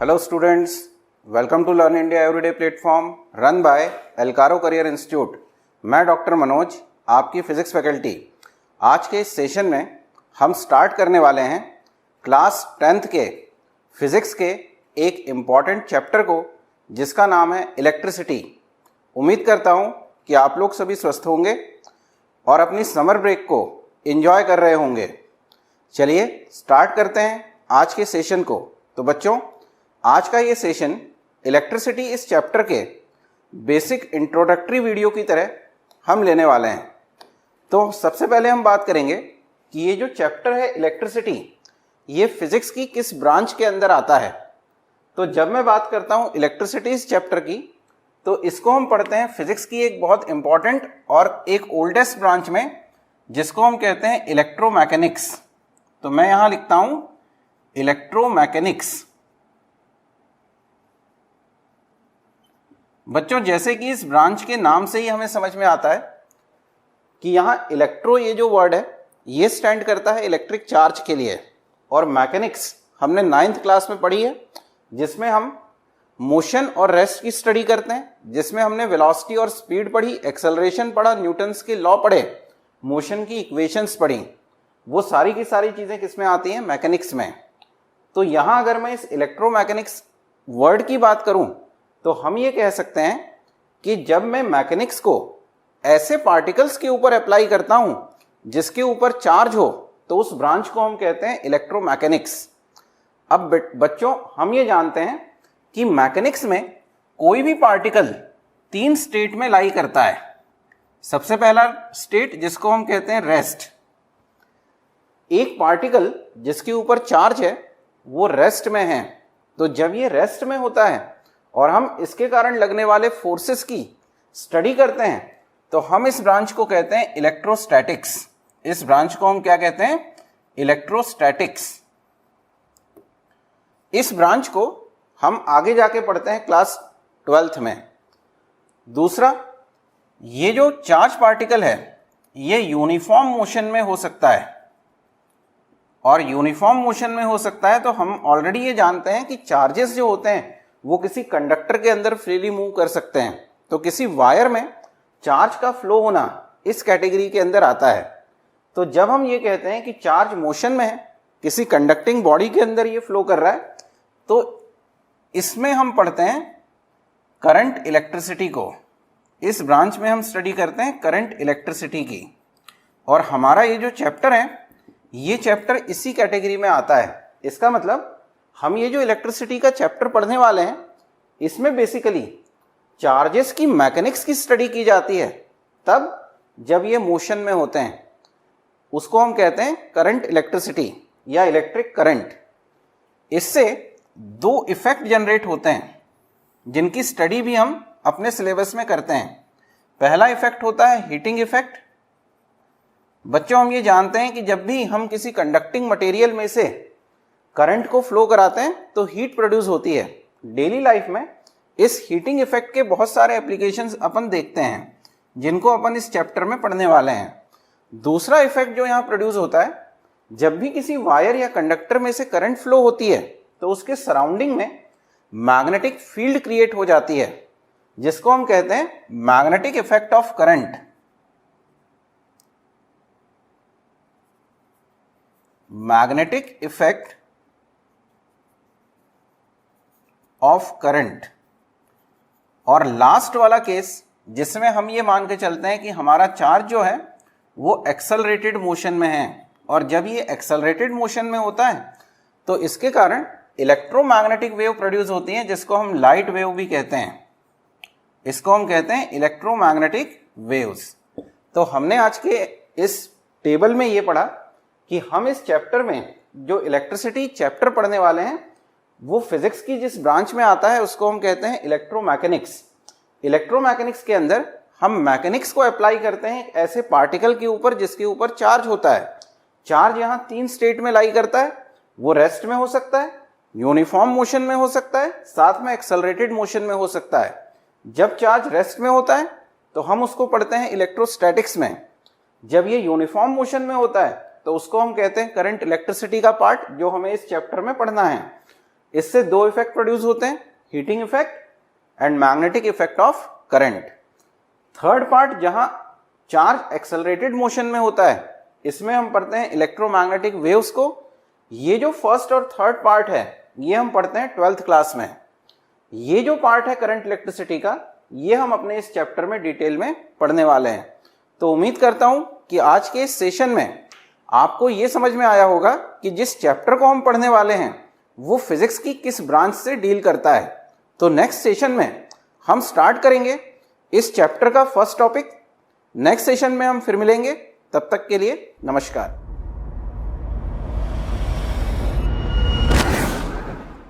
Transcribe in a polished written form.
Hello students, welcome to Learn India Everyday platform run by Elcaro Career Institute। मैं doctor Manoj, आपकी physics faculty. आज के इस session में हम स्टार्ट करने वाले हैं क्लास 10th के फिजिक्स के एक इम्पॉर्टेंट चैप्टर को, जिसका नाम है इलेक्ट्रिसिटी। उम्मीद करता हूँ कि आप लोग सभी स्वस्थ होंगे और अपनी समर ब्रेक को एंजॉय कर रहे होंगे। चलिए स्टार्ट करते हैं आज के सेशन को। तो बच्चों, आज का ये सेशन इलेक्ट्रिसिटी इस चैप्टर के बेसिक इंट्रोडक्टरी वीडियो की तरह हम लेने वाले हैं। तो सबसे पहले हम बात करेंगे कि ये जो चैप्टर है इलेक्ट्रिसिटी, ये फिजिक्स की किस ब्रांच के अंदर आता है। तो जब मैं बात करता हूँ इलेक्ट्रिसिटी इस चैप्टर की, तो इसको हम पढ़ते हैं फिजिक्स की एक बहुत इंपॉर्टेंट और एक ओल्डेस्ट ब्रांच में, जिसको हम कहते हैं इलेक्ट्रोमैकेनिक्स। तो मैं यहाँ लिखता हूँ इलेक्ट्रोमैकेनिक्स। बच्चों, जैसे कि इस ब्रांच के नाम से ही हमें समझ में आता है कि यहाँ इलेक्ट्रो ये जो वर्ड है, ये स्टैंड करता है इलेक्ट्रिक चार्ज के लिए, और मैकेनिक्स हमने 9th क्लास में पढ़ी है, जिसमें हम मोशन और रेस्ट की स्टडी करते हैं, जिसमें हमने वेलोसिटी और स्पीड पढ़ी, एक्सेलरेशन पढ़ा, न्यूटन्स के लॉ पढ़े, मोशन की इक्वेशंस पढ़ी। वो सारी की सारी चीज़ें किस में आती हैं? मैकेनिक्स में। तो यहाँ अगर मैं इस इलेक्ट्रोमैकेनिक्स वर्ड की बात करूँ, तो हम ये कह सकते हैं कि जब मैं मैकेनिक्स को ऐसे पार्टिकल्स के ऊपर अप्लाई करता हूं जिसके ऊपर चार्ज हो, तो उस ब्रांच को हम कहते हैं इलेक्ट्रोमैकेनिक्स। अब बच्चों, हम ये जानते हैं कि मैकेनिक्स में कोई भी पार्टिकल 3 स्टेट में लाई करता है। सबसे पहला स्टेट जिसको हम कहते हैं रेस्ट। एक पार्टिकल जिसके ऊपर चार्ज है वो रेस्ट में है। तो जब ये रेस्ट में होता है और हम इसके कारण लगने वाले फोर्सेस की स्टडी करते हैं, तो हम इस ब्रांच को कहते हैं इलेक्ट्रोस्टैटिक्स। इस ब्रांच को हम क्या कहते हैं? इलेक्ट्रोस्टैटिक्स। इस ब्रांच को हम आगे जाके पढ़ते हैं क्लास 12th में। दूसरा, ये जो चार्ज पार्टिकल है, ये यूनिफॉर्म मोशन में हो सकता है, और यूनिफॉर्म मोशन में हो सकता है तो हम ऑलरेडी ये जानते हैं कि चार्जेस जो होते हैं वो किसी कंडक्टर के अंदर फ्रीली मूव कर सकते हैं। तो किसी वायर में चार्ज का फ्लो होना इस कैटेगरी के अंदर आता है। तो जब हम ये कहते हैं कि चार्ज मोशन में है, किसी कंडक्टिंग बॉडी के अंदर ये फ्लो कर रहा है, तो इसमें हम पढ़ते हैं करंट इलेक्ट्रिसिटी को। इस ब्रांच में हम स्टडी करते हैं करंट इलेक्ट्रिसिटी की। और हमारा ये जो चैप्टर है, ये चैप्टर इसी कैटेगरी में आता है। इसका मतलब हम ये जो इलेक्ट्रिसिटी का चैप्टर पढ़ने वाले हैं, इसमें बेसिकली चार्जेस की मैकेनिक्स की स्टडी की जाती है, तब जब ये मोशन में होते हैं। उसको हम कहते हैं करंट इलेक्ट्रिसिटी या इलेक्ट्रिक करंट। इससे 2 इफेक्ट जनरेट होते हैं, जिनकी स्टडी भी हम अपने सिलेबस में करते हैं। पहला इफेक्ट होता है हीटिंग इफेक्ट। बच्चों, हम ये जानते हैं कि जब भी हम किसी कंडक्टिंग मटेरियल में से करंट को फ्लो कराते हैं तो हीट प्रोड्यूस होती है। डेली लाइफ में इस हीटिंग इफेक्ट के बहुत सारे एप्लीकेशंस अपन देखते हैं, जिनको अपन इस चैप्टर में पढ़ने वाले हैं। दूसरा इफेक्ट जो यहाँ प्रोड्यूस होता है, जब भी किसी वायर या कंडक्टर में से करंट फ्लो होती है, तो उसके सराउंडिंग में मैग्नेटिक फील्ड क्रिएट हो जाती है, जिसको हम कहते हैं magnetic effect of current. Magnetic effect of current. और लास्ट वाला केस, जिसमें हम ये मान के चलते हैं कि हमारा चार्ज जो है वो एक्सेलरेटेड मोशन में है, और जब ये एक्सेलरेटेड मोशन में होता है तो इसके कारण इलेक्ट्रोमैग्नेटिक वेव प्रोड्यूस होती हैं, जिसको हम लाइट वेव भी कहते हैं। इसको हम कहते हैं इलेक्ट्रोमैग्नेटिक वेव्स। तो हमने आज के इस टेबल में ये पढ़ा कि हम इस चैप्टर में जो इलेक्ट्रिसिटी चैप्टर पढ़ने वाले हैं, वो फिजिक्स की जिस ब्रांच में आता है उसको हम कहते हैं इलेक्ट्रोमैकेनिक्स। इलेक्ट्रोमैकेनिक्स के अंदर हम मैकेनिक्स को अप्लाई करते हैं एक ऐसे पार्टिकल के ऊपर जिसके ऊपर चार्ज होता है। चार्ज यहाँ 3 स्टेट में लाई करता है। वो रेस्ट में हो सकता है, यूनिफॉर्म मोशन में हो सकता है, साथ में एक्सेलरेटेड मोशन में हो सकता है। जब चार्ज रेस्ट में होता है तो हम उसको पढ़ते हैं इलेक्ट्रोस्टैटिक्स में। जब ये यूनिफॉर्म मोशन में होता है तो उसको हम कहते हैं करंट इलेक्ट्रिसिटी का पार्ट, जो हमें इस चैप्टर में पढ़ना है। इससे दो इफेक्ट प्रोड्यूस होते हैं, heating effect and magnetic effect of current. Third part जहां चार्ज एक्सेलरेटेड मोशन में होता है, इसमें हम पढ़ते हैं इलेक्ट्रोमैग्नेटिक वेव्स को। ये जो फर्स्ट और थर्ड पार्ट है ये हम पढ़ते हैं 12th क्लास में। ये जो पार्ट है करंट इलेक्ट्रिसिटी का, ये हम अपने इस चैप्टर में डिटेल में पढ़ने वाले हैं। तो उम्मीद करता हूं कि आज के इस सेशन में आपको ये समझ में आया होगा कि जिस चैप्टर को हम पढ़ने वाले हैं वो फिजिक्स की किस ब्रांच से डील करता है। तो नेक्स्ट सेशन में हम स्टार्ट करेंगे इस चैप्टर का फर्स्ट टॉपिक। नेक्स्ट सेशन में हम फिर मिलेंगे, तब तक के लिए नमस्कार।